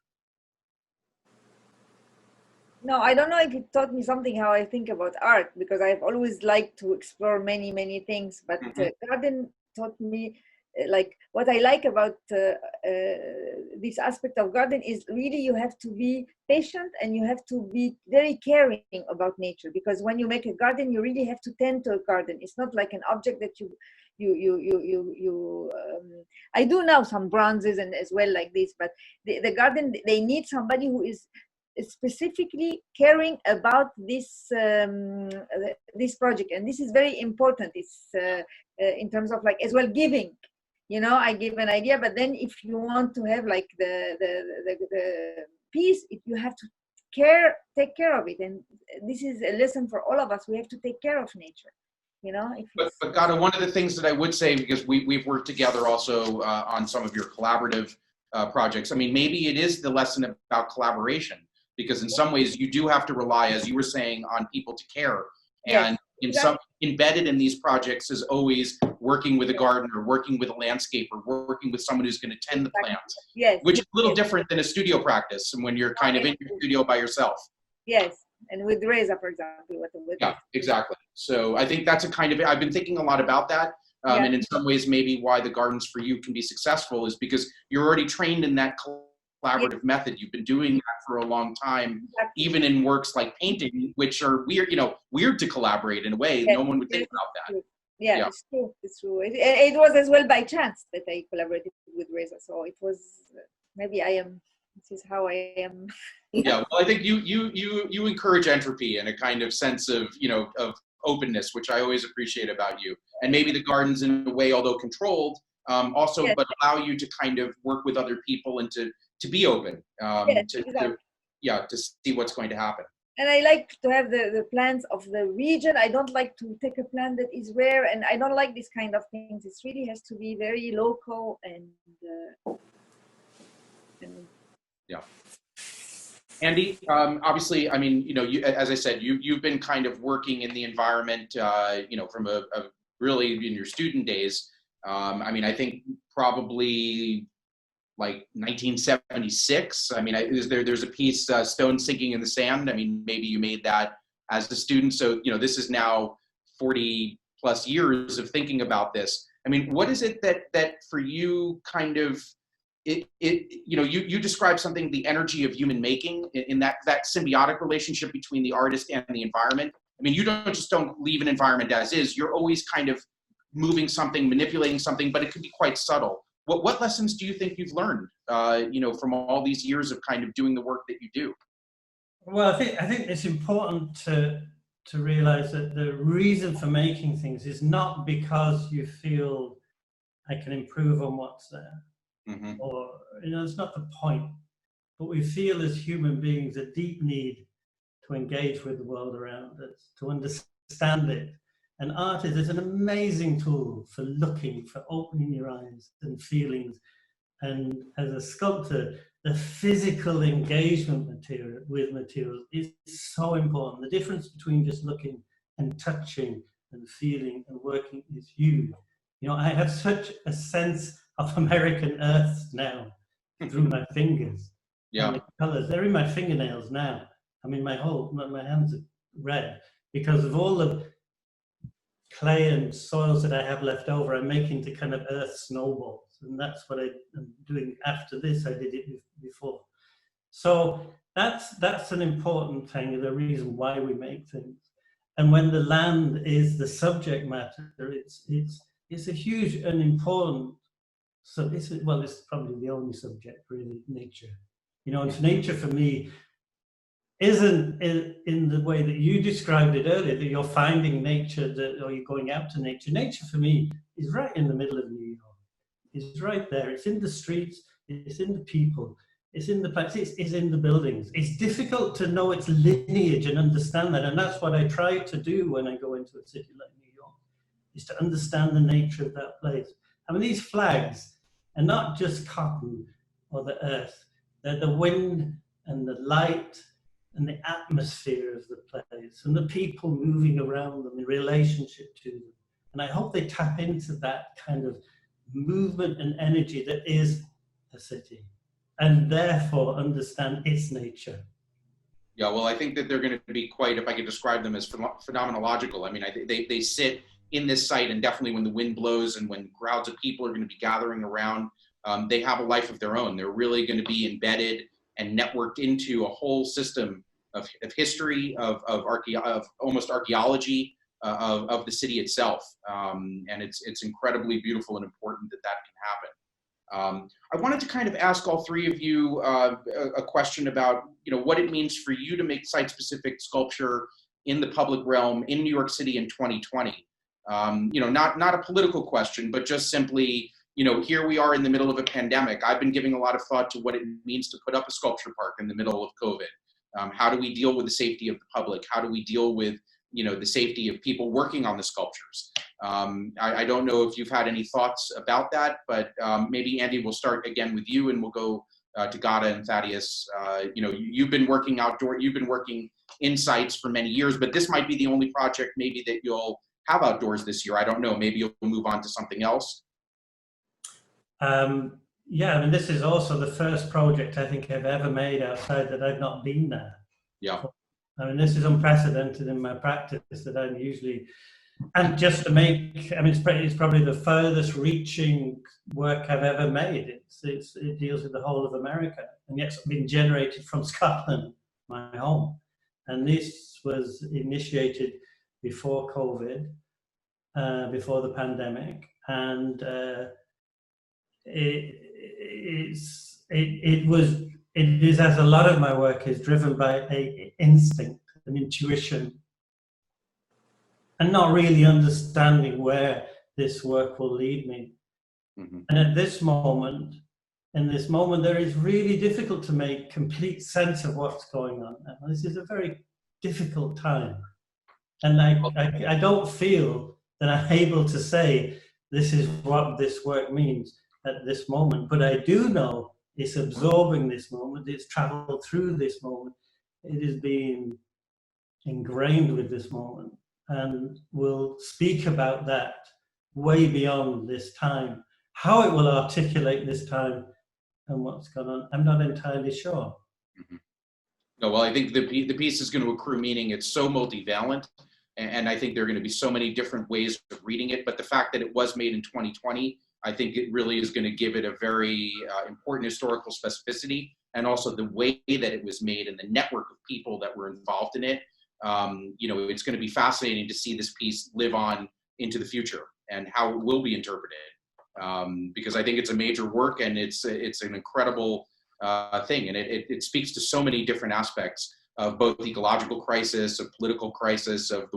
No, I don't know if it taught me something how I think about art, because I've always liked to explore many, many things. But garden taught me, like, what I like about this aspect of garden is really you have to be patient and you have to be very caring about nature, because when you make a garden, you really have to tend to a garden. It's not like an object that I do now some bronzes and as well like this, but the garden, they need somebody who is specifically caring about this this project, and this is very important. It's in terms of like as well giving. I give an idea, but then if you want to have like the piece, you have to take care of it, and this is a lesson for all of us. We have to take care of nature. But Ghada, one of the things that I would say, because we've worked together also on some of your collaborative projects. I mean, maybe it is the lesson about collaboration. Because in some ways you do have to rely, as you were saying, on people to care. And embedded in these projects is always working with a gardener, working with a landscaper, working with someone who's going to tend the plants. Yes. Which is a little different than a studio practice, and when you're kind of in your studio by yourself. Yes, and with Reza, for example. Yeah, exactly. So I think that's I've been thinking a lot about that. And in some ways, maybe why the gardens for you can be successful is because you're already trained in that collaborative method. You've been doing that for a long time, even in works like painting, which are weird to collaborate in a way. No one would think about that. Yeah, it's true. It's true. It was as well by chance that I collaborated with Reza. So it was maybe this is how I am. Yeah, well, I think you encourage entropy and a kind of sense of of openness, which I always appreciate about you. And maybe the gardens, in a way, although controlled, but allow you to kind of work with other people and to be open, to see what's going to happen. And I like to have the plants of the region. I don't like to take a plant that is rare, and I don't like this kind of things. It really has to be very local and yeah. Andy, obviously, I mean, you, as I said, you've been kind of working in the environment, from a really in your student days. I mean, I think probably like 1976. I mean, there's a piece, Stone Sinking in the Sand. I mean, maybe you made that as a student. So, this is now 40 plus years of thinking about this. I mean, what is it that for you kind of, you describe something, the energy of human making in that symbiotic relationship between the artist and the environment. I mean, you don't leave an environment as is. You're always kind of moving something, manipulating something, but it could be quite subtle. What lessons do you think you've learned, from all these years of kind of doing the work that you do? Well, I think it's important to realize that the reason for making things is not because you feel I can improve on what's there, or it's not the point. But we feel as human beings a deep need to engage with the world around us, to understand it. And art is an amazing tool for looking, for opening your eyes and feelings. And as a sculptor, the physical engagement with materials is so important. The difference between just looking and touching and feeling and working is huge. I have such a sense of American Earth now through my fingers. Yeah. And the colors, they're in my fingernails now. I mean, my hands are red because of all the clay and soils that I have left over. I'm making to kind of earth snowballs, and that's what I'm doing after this. I did it before. So that's an important thing, the reason why we make things. And when the land is the subject matter, it's a huge and important. So it's probably the only subject, really, nature. And nature for me isn't in the way that you described it earlier, that you're finding nature, or you're going out to nature. Nature for me is right in the middle of New York. It's right there. It's in the streets. It's in the people. It's in the places. It's in the buildings. It's difficult to know its lineage and understand that. And that's what I try to do when I go into a city like New York, is to understand the nature of that place. I mean, these flags are not just cotton or the earth. the wind and the light and the atmosphere of the place and the people moving around them in relationship to them. And I hope they tap into that kind of movement and energy that is a city, and therefore understand its nature. Yeah, well, I think that they're going to be quite, if I could describe them as phenomenological. I mean, they sit in this site, and definitely when the wind blows and when crowds of people are going to be gathering around, they have a life of their own. They're really going to be embedded and networked into a whole system of history, of almost archaeology of the city itself. And it's incredibly beautiful and important that can happen. I wanted to kind of ask all three of you a question about, what it means for you to make site-specific sculpture in the public realm in New York City in 2020. Not a political question, but just simply, here we are in the middle of a pandemic. I've been giving a lot of thought to what it means to put up a sculpture park in the middle of COVID. How do we deal with the safety of the public? How do we deal with the safety of people working on the sculptures? I don't know if you've had any thoughts about that, but maybe Andy, we'll start again with you, and we'll go to Ghada and Thaddeus. You've been working you've been working in sites for many years, but this might be the only project maybe that you'll have outdoors this year. I don't know, maybe you'll move on to something else. Yeah, I mean, this is also the first project I think I've ever made outside that I've not been there. Yeah. I mean, this is unprecedented in my practice that I'm usually, and just to make, I mean, it's probably the furthest reaching work I've ever made. It deals with the whole of America, and yet it's been generated from Scotland, my home. And this was initiated before COVID, before the pandemic, and it is, as a lot of my work is driven by a instinct, an intuition, and not really understanding where this work will lead me. Mm-hmm. And at this moment, there is really difficult to make complete sense of what's going on. And this is a very difficult time. And I don't feel that I'm able to say this is what this work means at this moment, but I do know it's absorbing this moment, it's traveled through this moment, it is being ingrained with this moment, and we'll speak about that way beyond this time. How it will articulate this time and what's going on, I'm not entirely sure. Mm-hmm. No, well, I think the piece is going to accrue meaning. It's so multivalent, and I think there are going to be so many different ways of reading it, but the fact that it was made in 2020, I think it really is going to give it a very important historical specificity, and also the way that it was made and the network of people that were involved in it. It's going to be fascinating to see this piece live on into the future and how it will be interpreted, because I think it's a major work, and it's an incredible thing, and it speaks to so many different aspects of both ecological crisis, of political crisis, of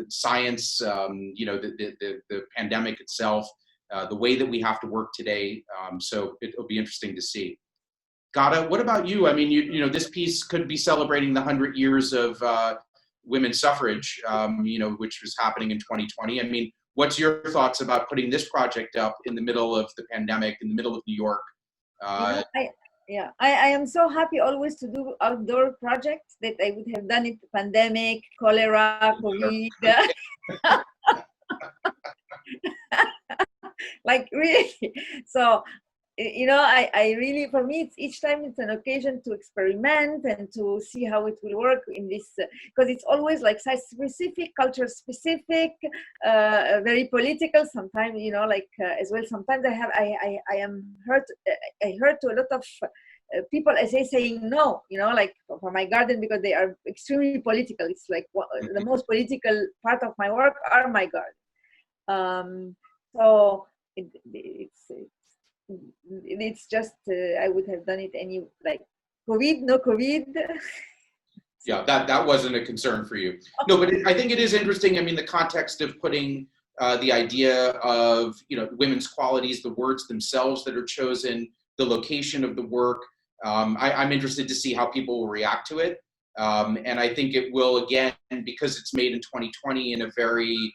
science, the pandemic itself, the way that we have to work today. So it'll be interesting to see. Ghada, what about you? I mean, this piece could be celebrating the 100 years of women's suffrage, which was happening in 2020. I mean, what's your thoughts about putting this project up in the middle of the pandemic, in the middle of New York? I am so happy always to do outdoor projects that I would have done it pandemic, cholera, COVID. Like really. So, I really, for me, each time it's an occasion to experiment and to see how it will work in this, because it's always like site-specific, culture-specific, very political. Sometimes, as well. Sometimes I heard to a lot of people, I say, saying no, like for my garden, because they are extremely political. It's like the most political part of my work are my garden. So it's just I would have done it COVID, no COVID. Yeah, that wasn't a concern for you. No, but I think it is interesting. I mean, the context of putting the idea of women's qualities, the words themselves that are chosen, the location of the work. I'm interested to see how people will react to it, and I think it will, again, because it's made in 2020 in a very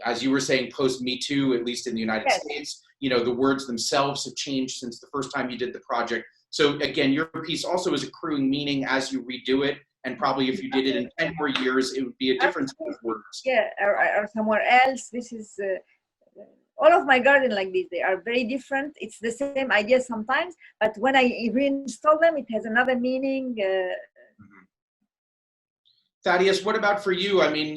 as you were saying, post Me Too, at least in the United Yes. States, the words themselves have changed since the first time you did the project. So again, your piece also is accruing meaning as you redo it. And probably if you did it in 10 more years, it would be a different set of words. Yeah, or somewhere else. This is all of my garden like this. They are very different. It's the same idea sometimes, but when I reinstall them, it has another meaning. Thaddeus, what about for you? I mean,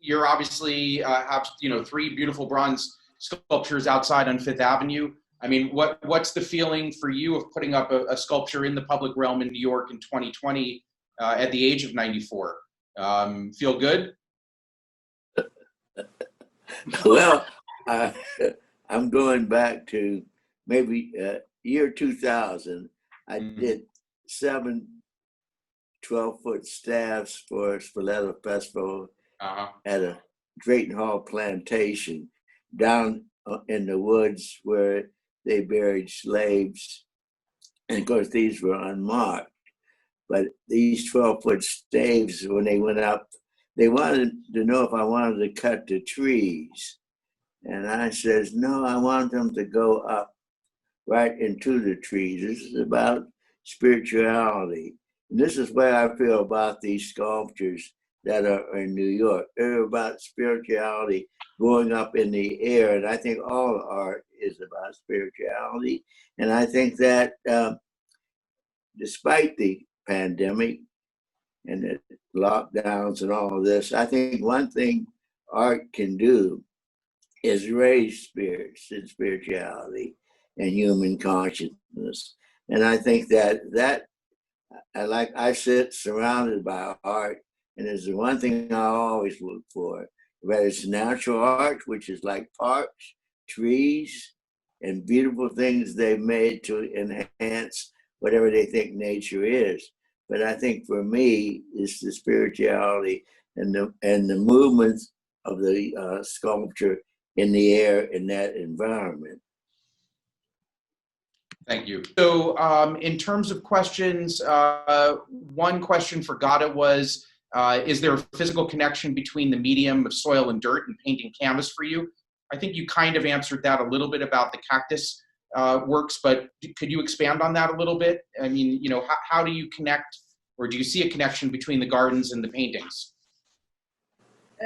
you're obviously have 3 beautiful bronze sculptures outside on Fifth Avenue. I mean, what's the feeling for you of putting up a sculpture in the public realm in New York in 2020 at the age of 94? Feel good? Well, I'm going back to maybe year 2000. I did 7 12-foot staffs for Spoleto Festival at a Drayton Hall plantation down in the woods where they buried slaves. And of course, these were unmarked. But these 12-foot staves, when they went up, they wanted to know if I wanted to cut the trees. And I says, no, I want them to go up right into the trees. This is about spirituality. And this is where I feel about these sculptures that are in New York. They're about spirituality going up in the air. And I think all art is about spirituality. And I think that despite the pandemic and the lockdowns and all of this, I think one thing art can do is raise spirits and spirituality and human consciousness. And I think that I sit surrounded by art, and it's the one thing I always look for, whether it's natural art, which is like parks, trees, and beautiful things they've made to enhance whatever they think nature is. But I think for me, it's the spirituality and the movements of the sculpture in the air in that environment. Thank you. So in terms of questions, one question for Ghada was, is there a physical connection between the medium of soil and dirt and painting canvas for you? I think you kind of answered that a little bit about the cactus works, but could you expand on that a little bit? I mean, how do you connect, or do you see a connection between the gardens and the paintings?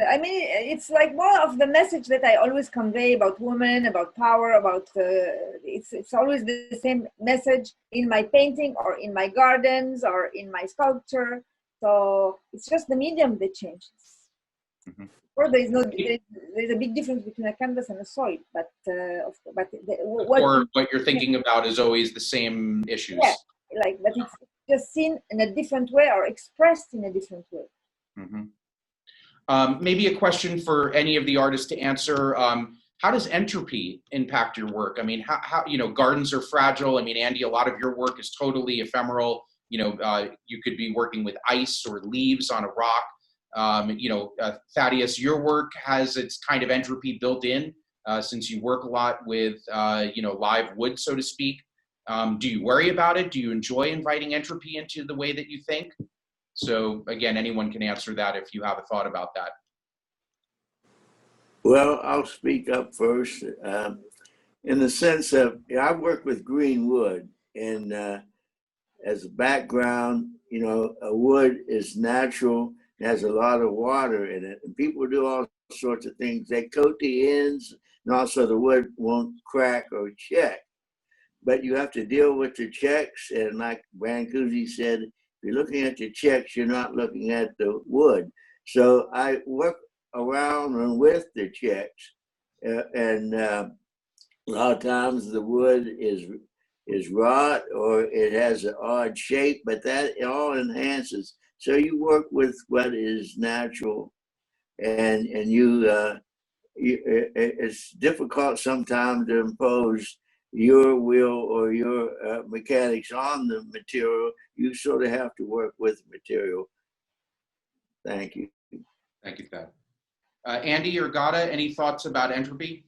I mean, it's like more of the message that I always convey about women, about power, about, it's always the same message in my painting or in my gardens or in my sculpture. So it's just the medium that changes. Mm-hmm. Or there's a big difference between a canvas and a soil, but what you're thinking about is always the same issues. Yeah, but it's just seen in a different way or expressed in a different way. Mm-hmm. Maybe a question for any of the artists to answer. How does entropy impact your work? I mean, how gardens are fragile. I mean, Andy, a lot of your work is totally ephemeral. You could be working with ice or leaves on a rock. Thaddeus, your work has its kind of entropy built in since you work a lot with, live wood, so to speak. Do you worry about it? Do you enjoy inviting entropy into the way that you think? So again, anyone can answer that if you have a thought about that. Well, I'll speak up first. In the sense of, I work with green wood, and as a background, a wood is natural, it has a lot of water in it, and people do all sorts of things. They coat the ends, and also the wood won't crack or check. But you have to deal with the checks, and like Brancusi said, if you're looking at the checks, you're not looking at the wood. So I work around and with the checks, and a lot of times the wood is wrought or it has an odd shape, but that all enhances. So you work with what is natural, and it's difficult sometimes to impose your will or your mechanics on the material. You sort of have to work with material. Thank you. Thank you, Thad. Andy or Ghada, any thoughts about entropy?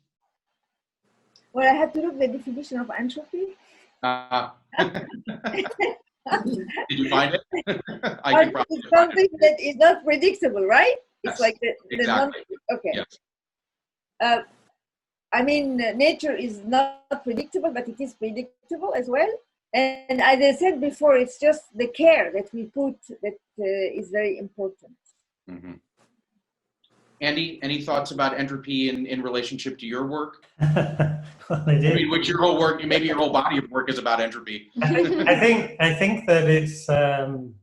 Well, I have to look at the definition of entropy. Did you find it? It's something that is not predictable, right? It's like the exactly. okay. Yes. I mean, nature is not predictable, but it is predictable as well. And as I said before, it's just the care that we put that is very important. Mm-hmm. Andy, any thoughts about entropy in relationship to your work? Well, I mean, which your whole work, maybe your whole body of work is about entropy. I think that it's the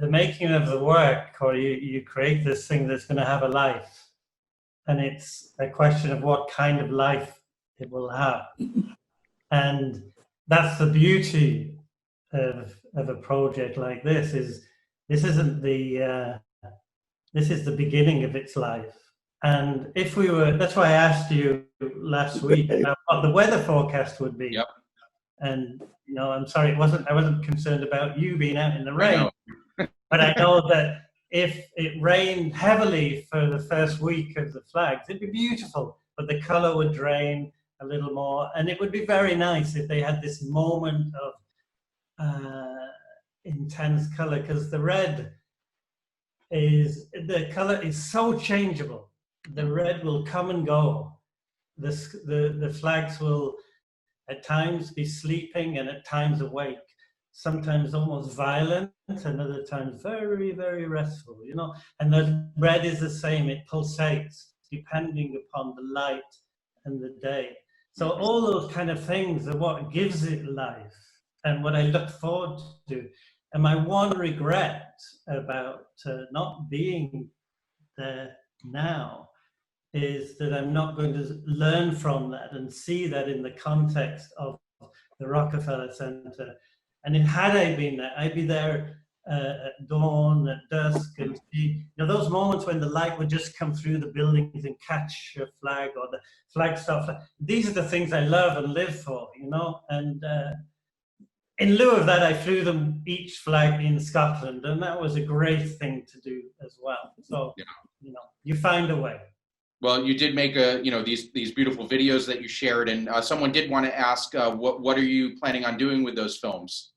making of the work, or you create this thing that's going to have a life, and it's a question of what kind of life it will have, and that's the beauty of a project like this. This isn't the this is the beginning of its life. And if we were, that's why I asked you last week about what the weather forecast would be. Yep. And you know, I'm sorry, I wasn't concerned about you being out in the rain, but I know that if it rained heavily for the first week of the flags, it'd be beautiful, but the color would drain a little more, and it would be very nice if they had this moment of intense color, because the red the color is so changeable. The red will come and go. The flags will at times be sleeping and at times awake, sometimes almost violent and other times very, very restful, you know. And the red is the same, it pulsates depending upon the light and the day. So all those kind of things are what gives it life and what I look forward to. And my one regret about not being there now is that I'm not going to learn from that and see that in the context of the Rockefeller Center. And had I been there, I'd be there at dawn, at dusk, and see, you know, those moments when the light would just come through the buildings and catch a flag or the flag stuff. These are the things I love and live for, you know. And in lieu of that, I flew them each flag in Scotland, and that was a great thing to do as well. So, yeah, you know, you find a way. Well, you did make these beautiful videos that you shared, and someone did want to ask, what are you planning on doing with those films?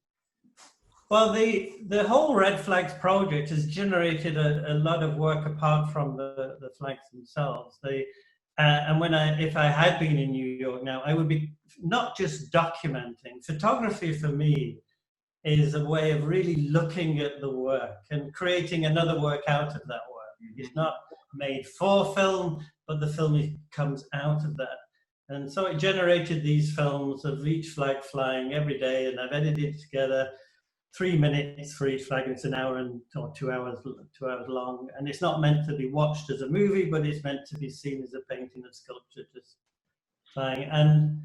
Well, the whole Red Flags project has generated a lot of work apart from the flags themselves. And if I had been in New York now, I would be not just documenting. Photography for me is a way of really looking at the work and creating another work out of that work. It's not made for film, but the film comes out of that. And so it generated these films of each flag flying every day, and I've edited together 3 minutes for each flag, and it's an hour or 2 hours long. And it's not meant to be watched as a movie, but it's meant to be seen as a painting of sculpture just flying. And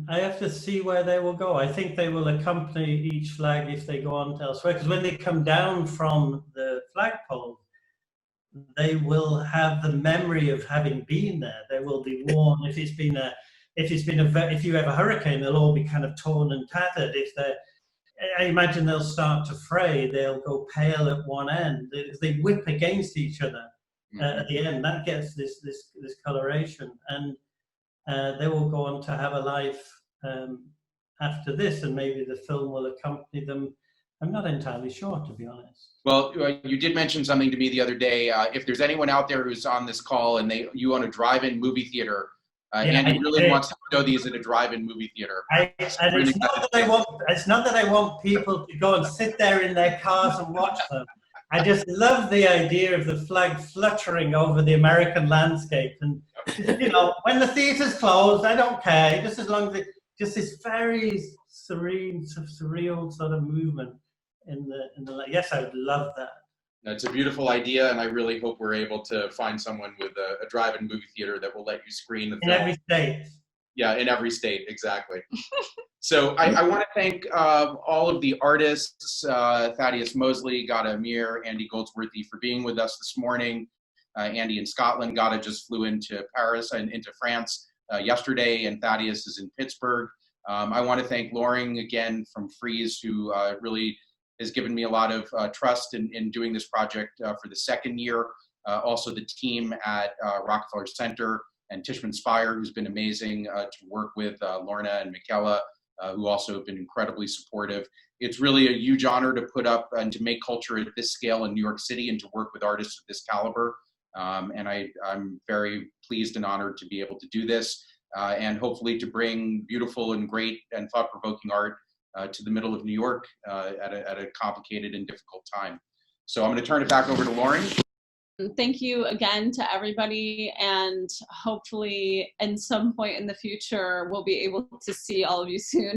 I have to see where they will go. I think they will accompany each flag if they go on to elsewhere, because when they come down from the flagpole, they will have the memory of having been there. They will be worn. If you have a hurricane, they'll all be kind of torn and tattered. I imagine they'll start to fray. They'll go pale at one end. They whip against each other at the end. That gets this coloration, and they will go on to have a life after this, and maybe the film will accompany them. I'm not entirely sure, to be honest. Well, you did mention something to me the other day. If there's anyone out there who's on this call and you own a drive-in movie theater, Andy really wants to show these at a drive-in movie theater. It's not that I want people to go and sit there in their cars and watch them. I just love the idea of the flag fluttering over the American landscape. And, you know, when the theater's closed, I don't care. Just as long as just this very serene, surreal sort of movement in the yes, I would love that. It's a beautiful idea, and I really hope we're able to find someone with a drive-in movie theater that will let you screen the film. In every state. Yeah, in every state, exactly. So I want to thank all of the artists, Thaddeus Mosley, Ghada Amer, Andy Goldsworthy, for being with us this morning. Andy in Scotland, Ghada just flew into Paris and into France yesterday, and Thaddeus is in Pittsburgh. I want to thank Loring again from Frieze, who really has given me a lot of trust in doing this project for the second year. Also the team at Rockefeller Center and Tishman Speyer, who's been amazing to work with, Lorna and Michaela, who also have been incredibly supportive. It's really a huge honor to put up and to make culture at this scale in New York City and to work with artists of this caliber. And I'm very pleased and honored to be able to do this and hopefully to bring beautiful and great and thought-provoking art to the middle of New York at a complicated and difficult time. So I'm going to turn it back over to Lauren. Thank you again to everybody, and hopefully at some point in the future we'll be able to see all of you soon